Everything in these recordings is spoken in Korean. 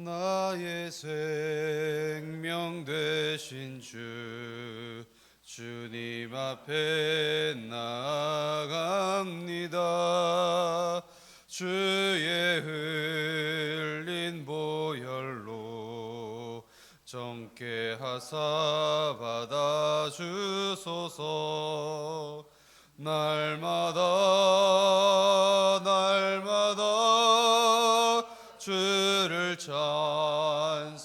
나의 생명 되신 주님 앞에 나아갑니다. 주의 흘린 보혈로 정케 하사 받아주소서. 날마다 주를 찬송하겠네.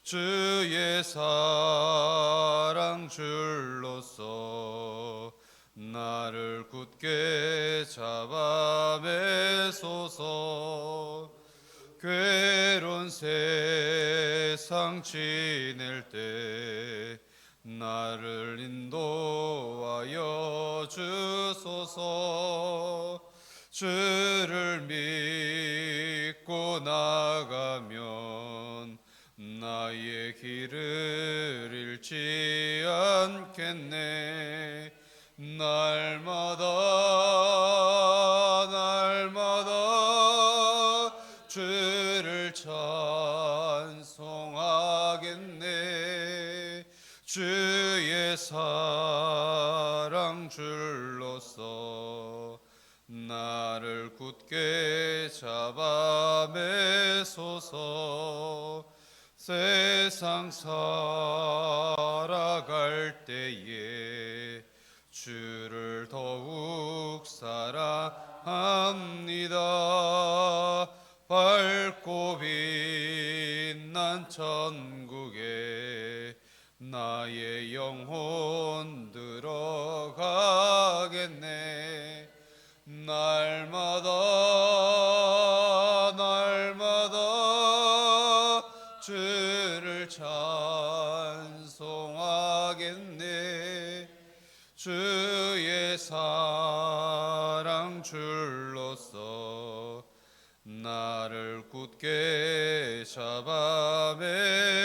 주의 사랑 줄로서 나를 굳게 잡아매소서. 괴로운 세상 지낼 때 나를 인도하여 주소서. 주를 믿고 나가면 나의 길을 잃지 않겠네. 날마다 주를 찬송하겠네. 주의 사랑 줄로서 나를 굳게 잡아매소서. 세상 살아갈 때에 주를 더욱 사랑합니다. 밝고 빛난 천국에 나의 영혼 들어가겠네. 날마다 주를 찬송하겠네. 주의 사랑 줄로서 나를 굳게 잡아매소서.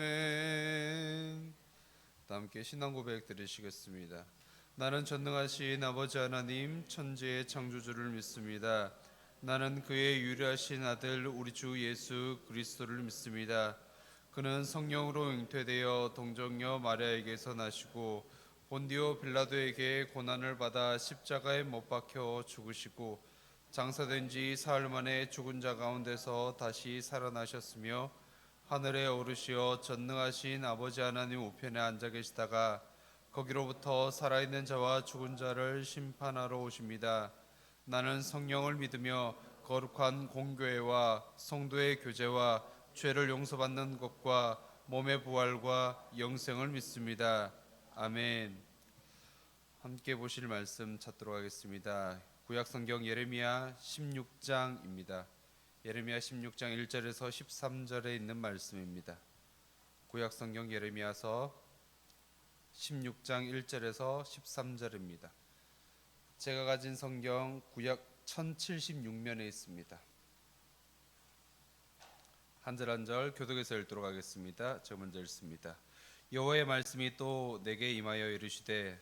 아멘. 함께 신앙 고백 드리시겠습니다. 나는 전능하신 아버지 하나님 천지의 창조주를 믿습니다. 나는 그의 유일하신 아들 우리 주 예수 그리스도를 믿습니다. 그는 성령으로 잉태되어 동정녀 마리아에게서 나시고 본디오 빌라도에게 고난을 받아 십자가에 못 박혀 죽으시고 장사된 지 사흘 만에 죽은 자 가운데서 다시 살아나셨으며 하늘에 오르시어 전능하신 아버지 하나님 우편에 앉아 계시다가 거기로부터 살아있는 자와 죽은 자를 심판하러 오십니다. 나는 성령을 믿으며 거룩한 공교회와 성도의 교제와 죄를 용서받는 것과 몸의 부활과 영생을 믿습니다. 아멘. 함께 보실 말씀 찾도록 하겠습니다. 구약성경 예레미야 16장입니다. 예레미야 16장 1절에서 13절에 있는 말씀입니다. 구약성경 예레미야서 16장 1절에서 13절입니다. 제가 가진 성경 구약 1076면에 있습니다. 한 절 한 절 교독해서 읽도록 하겠습니다. 제가 먼저 읽습니다. 여호와의 말씀이 또 내게 임하여 이르시되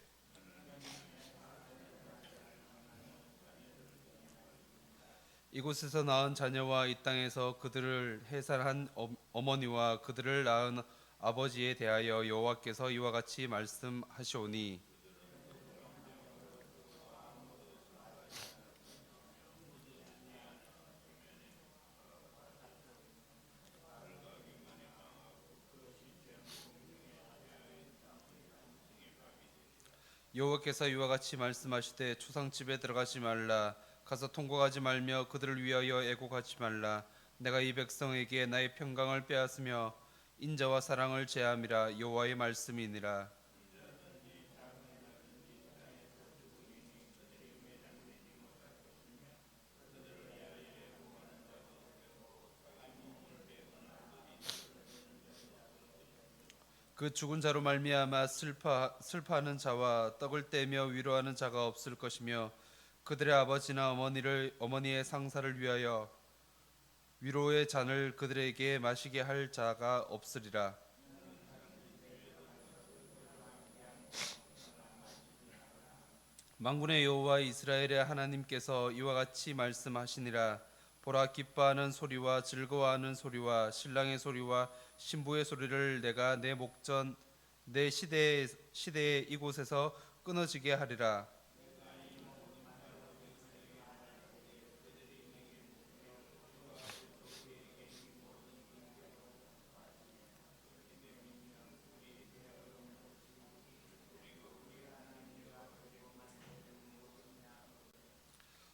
이곳에서 낳은 자녀와 이 땅에서 그들을 해산한 어머니와 그들을 낳은 아버지에 대하여 여호와께서 이와 같이 말씀하시오니 여호와께서 이와 같이 말씀하시되 초상집에 들어가지 말라. 가서 통곡하지 말며 그들을 위하여 애곡하지 말라. 내가 이 백성에게 나의 평강을 빼앗으며 인자와 사랑을 제함이라. 여호와의 말씀이니라. 그 죽은 자로 말미암아 슬퍼하는 자와 떡을 떼며 위로하는 자가 없을 것이며 그들의 아버지나 어머니의 상사를 위하여 위로의 잔을 그들에게 마시게 할 자가 없으리라. 만군의 여호와 이스라엘의 하나님께서 이와 같이 말씀하시니라. 보라, 기뻐하는 소리와 즐거워하는 소리와 신랑의 소리와 신부의 소리를 내가 내 목전 내 시대의 이곳에서 끊어지게 하리라.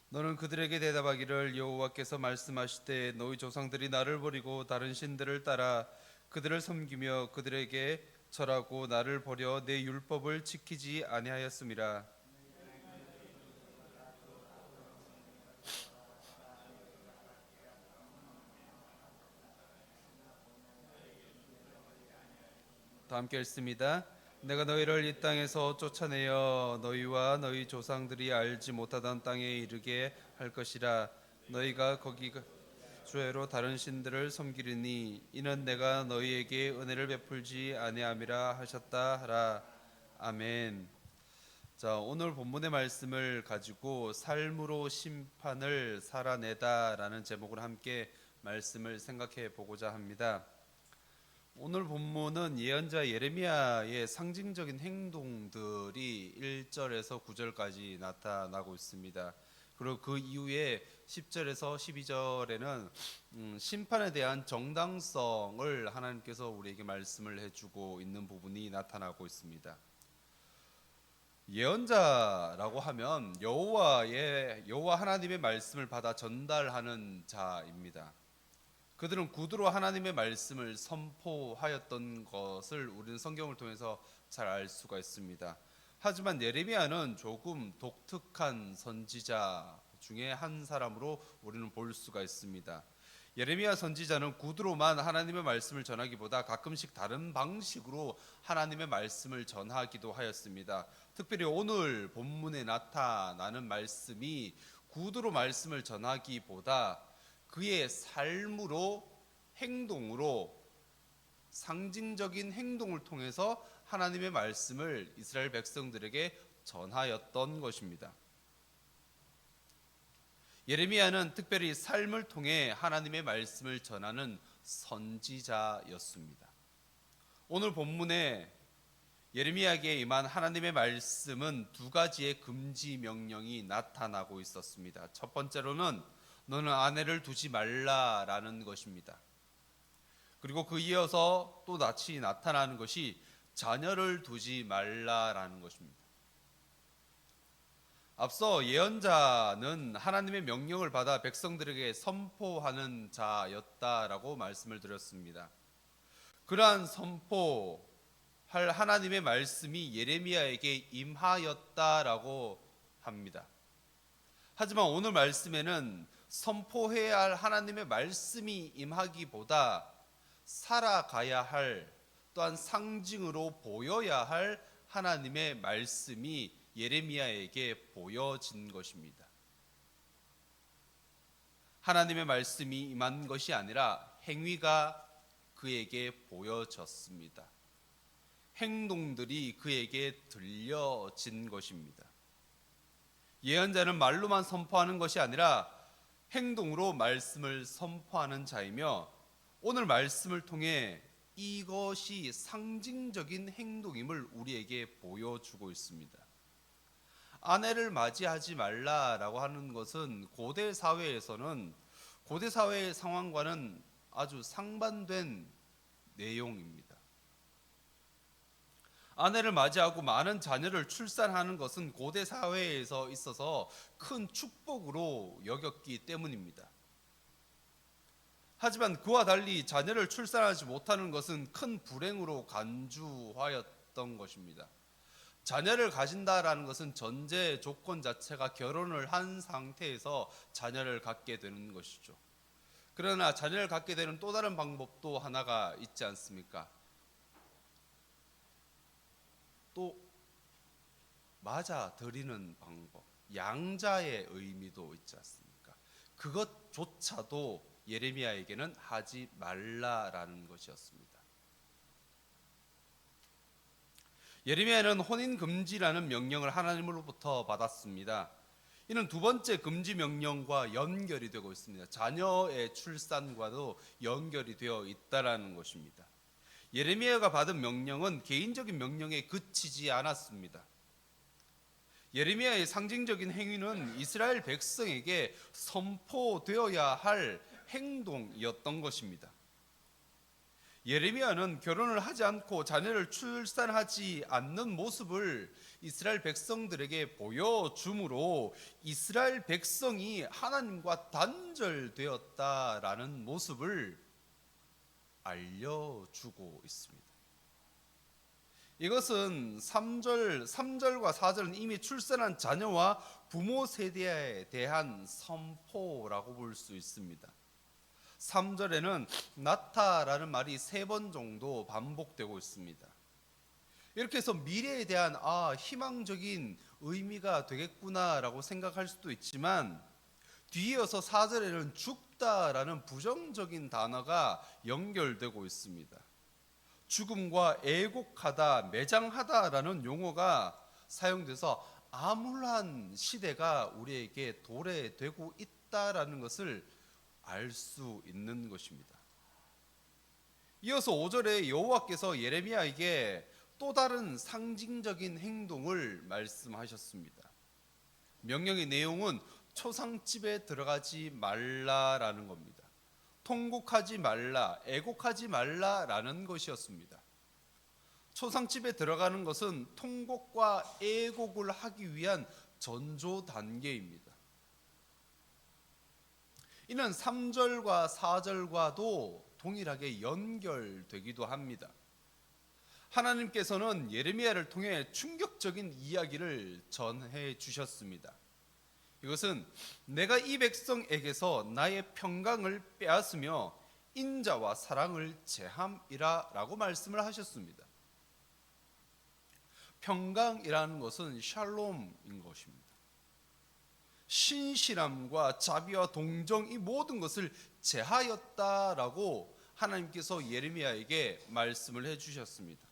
너는 그들에게 대답하기를, 여호와께서 말씀하시되 너희 조상들이 나를 버리고 다른 신들을 따라 그들을 섬기며 그들에게 절하고 나를 버려 내 율법을 지키지 아니하였음이라. 다 함께 읽습니다. 내가 너희를 이 땅에서 쫓아내어 너희와 너희 조상들이 알지 못하던 땅에 이르게 할 것이라. 너희가 거기 주애로 다른 신들을 섬기리니 이는 내가 너희에게 은혜를 베풀지 아니함이라 하셨다 하라. 아멘. 자, 오늘 본문의 말씀을 가지고 삶으로 심판을 살아내다라는 제목으로 함께 말씀을 생각해 보고자 합니다. 오늘 본문은 예언자 예레미야의 상징적인 행동들이 1절에서 9절까지 나타나고 있습니다. 그리고 그 이후에 10절에서 12절에는 심판에 대한 정당성을 하나님께서 우리에게 말씀을 해주고 있는 부분이 나타나고 있습니다. 예언자라고 하면 여호와 하나님의 말씀을 받아 전달하는 자입니다. 그들은 구두로 하나님의 말씀을 선포하였던 것을 우리는 성경을 통해서 잘 알 수가 있습니다. 하지만 예레미야는 조금 독특한 선지자 중에 한 사람으로 우리는 볼 수가 있습니다. 예레미야 선지자는 구두로만 하나님의 말씀을 전하기보다 가끔씩 다른 방식으로 하나님의 말씀을 전하기도 하였습니다. 특별히 오늘 본문에 나타나는 말씀이 구두로 말씀을 전하기보다 그의 삶으로, 행동으로, 상징적인 행동을 통해서 하나님의 말씀을 이스라엘 백성들에게 전하였던 것입니다. 예레미야는 특별히 삶을 통해 하나님의 말씀을 전하는 선지자였습니다. 오늘 본문에 예레미야에게 임한 하나님의 말씀은 두 가지의 금지 명령이 나타나고 있었습니다. 첫 번째로는 너는 아내를 두지 말라라는 것입니다. 그리고 그 이어서 또 같이 나타나는 것이 자녀를 두지 말라라는 것입니다. 앞서 예언자는 하나님의 명령을 받아 백성들에게 선포하는 자였다라고 말씀을 드렸습니다. 그러한 선포할 하나님의 말씀이 예레미야에게 임하였다라고 합니다. 하지만 오늘 말씀에는 선포해야 할 하나님의 말씀이 임하기보다 살아가야 할, 또한 상징으로 보여야 할 하나님의 말씀이 예레미야에게 보여진 것입니다. 하나님의 말씀이 임한 것이 아니라 행위가 그에게 보여졌습니다. 행동들이 그에게 들려진 것입니다. 예언자는 말로만 선포하는 것이 아니라 행동으로 말씀을 선포하는 자이며, 오늘 말씀을 통해 이것이 상징적인 행동임을 우리에게 보여주고 있습니다. 아내를 맞이하지 말라라고 하는 것은 고대 사회에서는 고대 사회의 상황과는 아주 상반된 내용입니다. 아내를 맞이하고 많은 자녀를 출산하는 것은 고대 사회에서 있어서 큰 축복으로 여겼기 때문입니다. 하지만 그와 달리 자녀를 출산하지 못하는 것은 큰 불행으로 간주하였던 것입니다. 자녀를 가진다라는 것은 전제 조건 자체가 결혼을 한 상태에서 자녀를 갖게 되는 것이죠. 그러나 자녀를 갖게 되는 또 다른 방법도 하나가 있지 않습니까? 또 맞아 드리는 방법, 양자의 의미도 있지 않습니까? 그것조차도 예레미야에게는 하지 말라라는 것이었습니다. 예레미야는 혼인 금지라는 명령을 하나님으로부터 받았습니다. 이는 두 번째 금지 명령과 연결이 되고 있습니다. 자녀의 출산과도 연결이 되어 있다라는 것입니다. 예레미야가 받은 명령은 개인적인 명령에 그치지 않았습니다. 예레미야의 상징적인 행위는 이스라엘 백성에게 선포되어야 할 행동이었던 것입니다. 예레미야는 결혼을 하지 않고 자녀를 출산하지 않는 모습을 이스라엘 백성들에게 보여줌으로 이스라엘 백성이 하나님과 단절되었다라는 모습을 알려주고 있습니다. 이것은 3절과 4절은 이미 출산한 자녀와 부모 세대에 대한 선포라고 볼 수 있습니다. 3절에는 나타라는 말이 3번 정도 반복되고 있습니다. 이렇게 해서 미래에 대한 희망적인 의미가 되겠구나라고 생각할 수도 있지만 뒤이어서 4절에는 죽다라는 부정적인 단어가 연결되고 있습니다. 죽음과 애곡하다, 매장하다라는 용어가 사용돼서 암울한 시대가 우리에게 도래되고 있다라는 것을 알 수 있는 것입니다. 이어서 5절에 여호와께서 예레미야에게 또 다른 상징적인 행동을 말씀하셨습니다. 명령의 내용은 초상집에 들어가지 말라라는 겁니다. 통곡하지 말라, 애곡하지 말라라는 것이었습니다. 초상집에 들어가는 것은 통곡과 애곡을 하기 위한 전조 단계입니다. 이는 3절과 4절과도 동일하게 연결되기도 합니다. 하나님께서는 예레미야를 통해 충격적인 이야기를 전해 주셨습니다. 이것은 내가 이 백성에게서 나의 평강을 빼앗으며 인자와 사랑을 제함이라 라고 말씀을 하셨습니다. 평강이라는 것은 샬롬인 것입니다. 신실함과 자비와 동정 이 모든 것을 제하였다라고 하나님께서 예레미야에게 말씀을 해주셨습니다.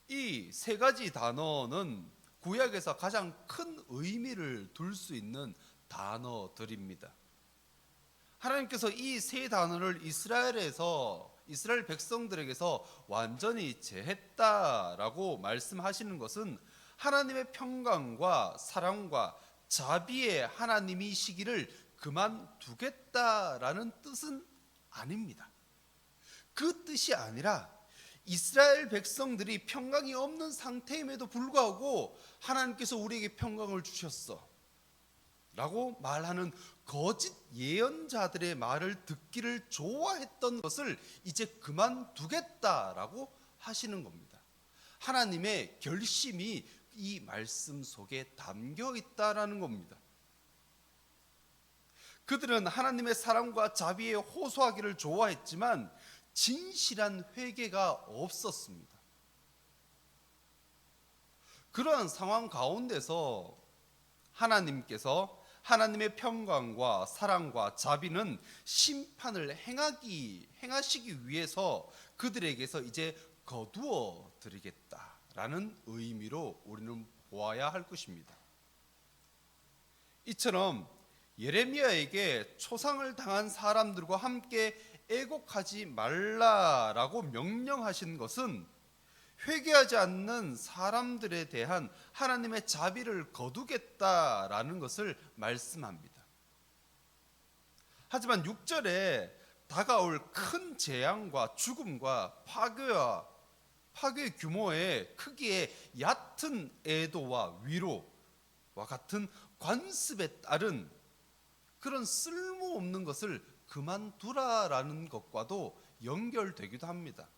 이 3가지 단어는 구약에서 가장 큰 의미를 둘 수 있는 단어들입니다. 하나님께서 이 3 단어를 이스라엘 백성들에게서 완전히 제했다라고 말씀하시는 것은 하나님의 평강과 사랑과 자비의 하나님이시기를 그만두겠다라는 뜻은 아닙니다. 그 뜻이 아니라 이스라엘 백성들이 평강이 없는 상태임에도 불구하고 하나님께서 우리에게 평강을 주셨어 라고 말하는 거짓 예언자들의 말을 듣기를 좋아했던 것을 이제 그만두겠다라고 하시는 겁니다. 하나님의 결심이 이 말씀 속에 담겨 있다라는 겁니다. 그들은 하나님의 사랑과 자비에 호소하기를 좋아했지만 진실한 회개가 없었습니다. 그러한 상황 가운데서 하나님께서 하나님의 평강과 사랑과 자비는 심판을 행하시기 위해서 그들에게서 이제 거두어 드리겠다라는 의미로 우리는 보아야 할 것입니다. 이처럼 예레미야에게 초상을 당한 사람들과 함께 애곡하지 말라라고 명령하신 것은 회개하지 않는 사람들에 대한 하나님의 자비를 거두겠다라는 것을 말씀합니다. 하지만 6절에 다가올 큰 재앙과 죽음과 파괴의 규모의 크기의 얕은 애도와 위로와 같은 관습에 따른 그런 쓸모없는 것을 그만두라라는 것과도 연결되기도 합니다.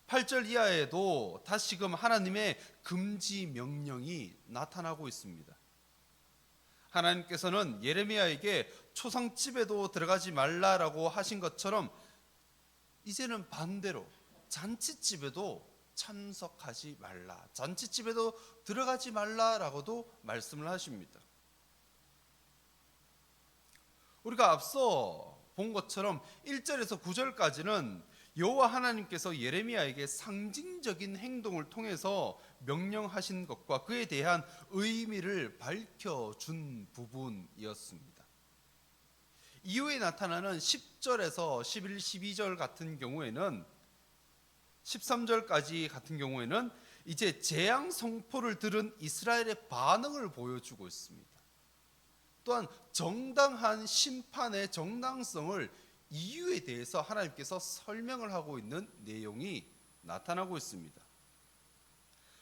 8절 이하에도 다시금 하나님의 금지 명령이 나타나고 있습니다. 하나님께서는 예레미야에게 초상집에도 들어가지 말라라고 하신 것처럼 이제는 반대로 잔치집에도 참석하지 말라, 잔치집에도 들어가지 말라라고도 말씀을 하십니다. 우리가 앞서 본 것처럼 1절에서 9절까지는 여호와 하나님께서 예레미야에게 상징적인 행동을 통해서 명령하신 것과 그에 대한 의미를 밝혀준 부분이었습니다. 이후에 나타나는 10절에서 11, 12절 같은 경우에는 13절까지 같은 경우에는 이제 재앙 선포를 들은 이스라엘의 반응을 보여주고 있습니다. 또한 정당한 심판의 정당성을 이유에 대해서 하나님께서 설명을 하고 있는 내용이 나타나고 있습니다.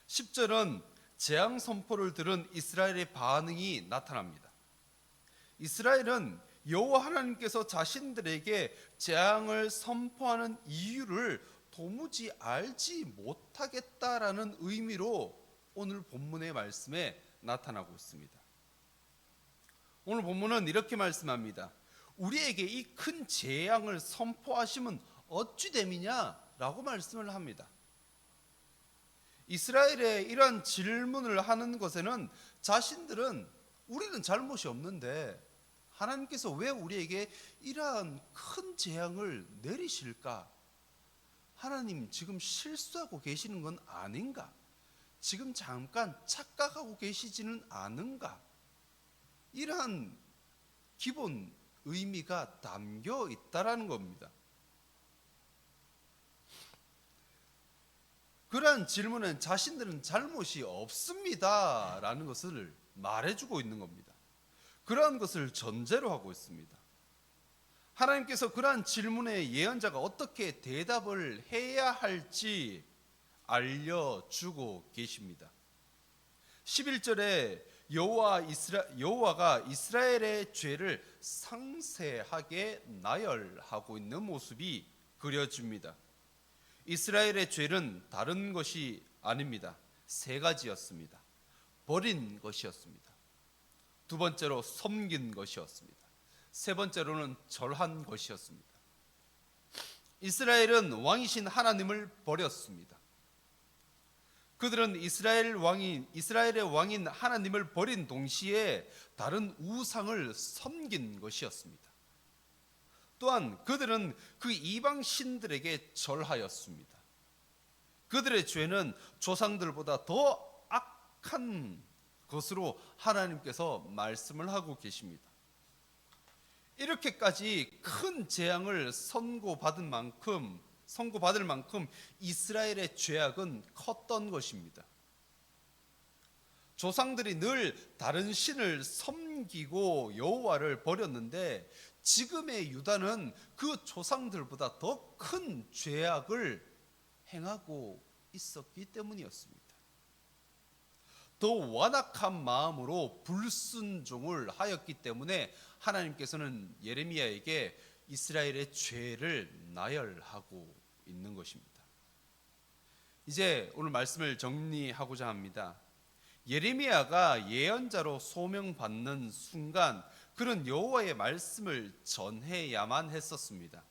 10절은 재앙 선포를 들은 이스라엘의 반응이 나타납니다. 이스라엘은 여호와 하나님께서 자신들에게 재앙을 선포하는 이유를 도무지 알지 못하겠다라는 의미로 오늘 본문의 말씀에 나타나고 있습니다. 오늘 본문은 이렇게 말씀합니다. 우리에게 이 큰 재앙을 선포하시면 어찌 됨이냐 라고 말씀을 합니다. 이스라엘의 이러한 질문을 하는 것에는 자신들은 우리는 잘못이 없는데 하나님께서 왜 우리에게 이러한 큰 재앙을 내리실까? 하나님 지금 실수하고 계시는 건 아닌가? 지금 잠깐 착각하고 계시지는 않은가? 이러한 기본 의미가 담겨 있다라는 겁니다. 그러한 질문은 자신들은 잘못이 없습니다라는 것을 말해주고 있는 겁니다. 그러한 것을 전제로 하고 있습니다. 하나님께서 그러한 질문에 예언자가 어떻게 대답을 해야 할지 알려주고 계십니다. 11절에 여호와가 이스라엘의 죄를 상세하게 나열하고 있는 모습이 그려집니다. 이스라엘의 죄는 다른 것이 아닙니다. 세 가지였습니다. 버린 것이었습니다. 두 번째로 섬긴 것이었습니다. 세 번째로는 절한 것이었습니다. 이스라엘은 왕이신 하나님을 버렸습니다. 그들은 이스라엘의 왕인 하나님을 버린 동시에 다른 우상을 섬긴 것이었습니다. 또한 그들은 그 이방 신들에게 절하였습니다. 그들의 죄는 조상들보다 더 악한 것으로 하나님께서 말씀을 하고 계십니다. 이렇게까지 큰 재앙을 선고받을 만큼 이스라엘의 죄악은 컸던 것입니다. 조상들이 늘 다른 신을 섬기고 여호와를 버렸는데 지금의 유다는 그 조상들보다 더 큰 죄악을 행하고 있었기 때문이었습니다. 더 완악한 마음으로 불순종을 하였기 때문에 하나님께서는 예레미야에게 이스라엘의 죄를 나열하고 있는 것입니다. 이제 오늘 말씀을 정리하고자 합니다. 예레미야가 예언자로 소명받는 순간 그는 여호와의 말씀을 전해야만 했었습니다.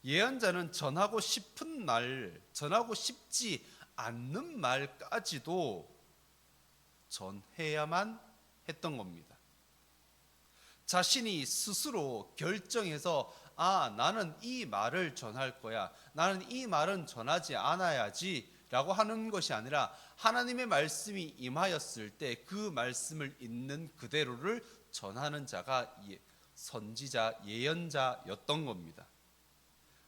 예언자는 전하고 싶지 않는 말까지도 전해야만 했던 겁니다. 자신이 스스로 결정해서 나는 이 말을 전할 거야, 나는 이 말은 전하지 않아야지 라고 하는 것이 아니라 하나님의 말씀이 임하였을 때 그 말씀을 있는 그대로를 전하는 자가 선지자, 예언자였던 겁니다.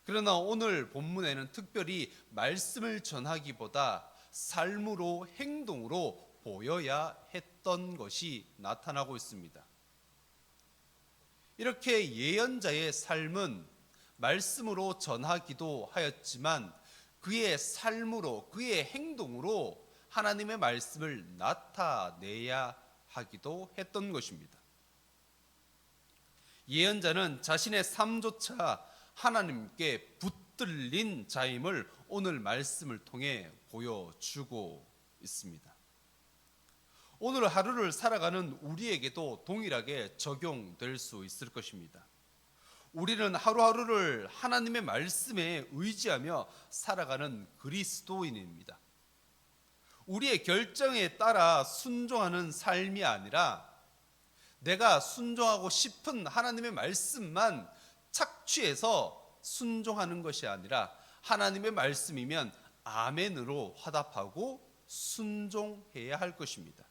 그러나 오늘 본문에는 특별히 말씀을 전하기보다 삶으로, 행동으로 보여야 했던 것이 나타나고 있습니다. 이렇게 예언자의 삶은 말씀으로 전하기도 하였지만 그의 삶으로, 그의 행동으로 하나님의 말씀을 나타내야 하기도 했던 것입니다. 예언자는 자신의 삶조차 하나님께 붙들린 자임을 오늘 말씀을 통해 보여주고 있습니다. 오늘 하루를 살아가는 우리에게도 동일하게 적용될 수 있을 것입니다. 우리는 하루하루를 하나님의 말씀에 의지하며 살아가는 그리스도인입니다. 우리의 결정에 따라 순종하는 삶이 아니라 내가 순종하고 싶은 하나님의 말씀만 착취해서 순종하는 것이 아니라 하나님의 말씀이면 아멘으로 화답하고 순종해야 할 것입니다.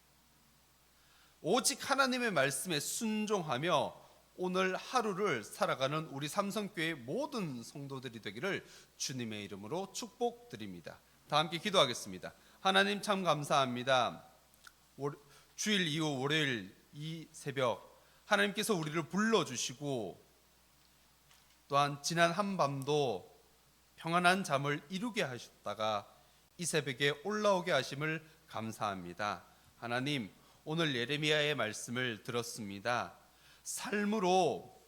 오직 하나님의 말씀에 순종하며 오늘 하루를 살아가는 우리 삼성교회 모든 성도들이 되기를 주님의 이름으로 축복드립니다. 다 함께 기도하겠습니다. 하나님 참 감사합니다. 주일 이후 월요일 이 새벽 하나님께서 우리를 불러주시고 또한 지난 한밤도 평안한 잠을 이루게 하셨다가 이 새벽에 올라오게 하심을 감사합니다. 하나님, 오늘 예레미야의 말씀을 들었습니다. 삶으로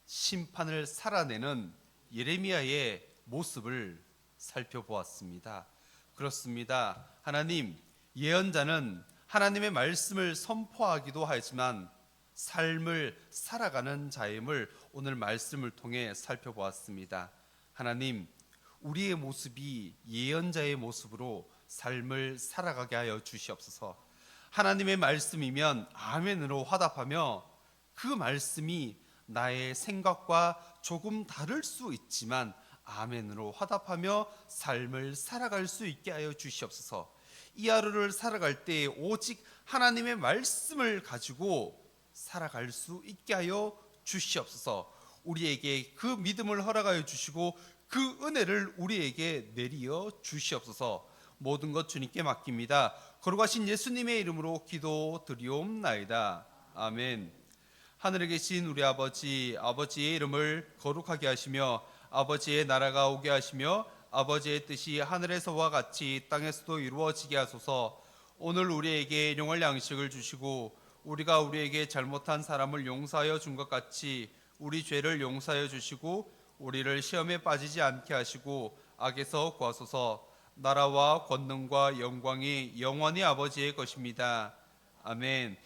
심판을 살아내는 예레미야의 모습을 살펴보았습니다. 그렇습니다. 하나님, 예언자는 하나님의 말씀을 선포하기도 하지만 삶을 살아가는 자임을 오늘 말씀을 통해 살펴보았습니다. 하나님, 우리의 모습이 예언자의 모습으로 삶을 살아가게 하여 주시옵소서. 하나님의 말씀이면 아멘으로 화답하며 그 말씀이 나의 생각과 조금 다를 수 있지만 아멘으로 화답하며 삶을 살아갈 수 있게 하여 주시옵소서. 이 하루를 살아갈 때 오직 하나님의 말씀을 가지고 살아갈 수 있게 하여 주시옵소서. 우리에게 그 믿음을 허락하여 주시고 그 은혜를 우리에게 내리어 주시옵소서. 모든 것 주님께 맡깁니다. 거룩하신 예수님의 이름으로 기도드리옵나이다. 아멘. 하늘에 계신 우리 아버지, 아버지의 이름을 거룩하게 하시며 아버지의 나라가 오게 하시며 아버지의 뜻이 하늘에서와 같이 땅에서도 이루어지게 하소서. 오늘 우리에게 일용할 양식을 주시고 우리가 우리에게 잘못한 사람을 용서하여 준 것 같이 우리 죄를 용서하여 주시고 우리를 시험에 빠지지 않게 하시고 악에서 구하소서. 나라와 권능과 영광이 영원히 아버지의 것입니다. 아멘.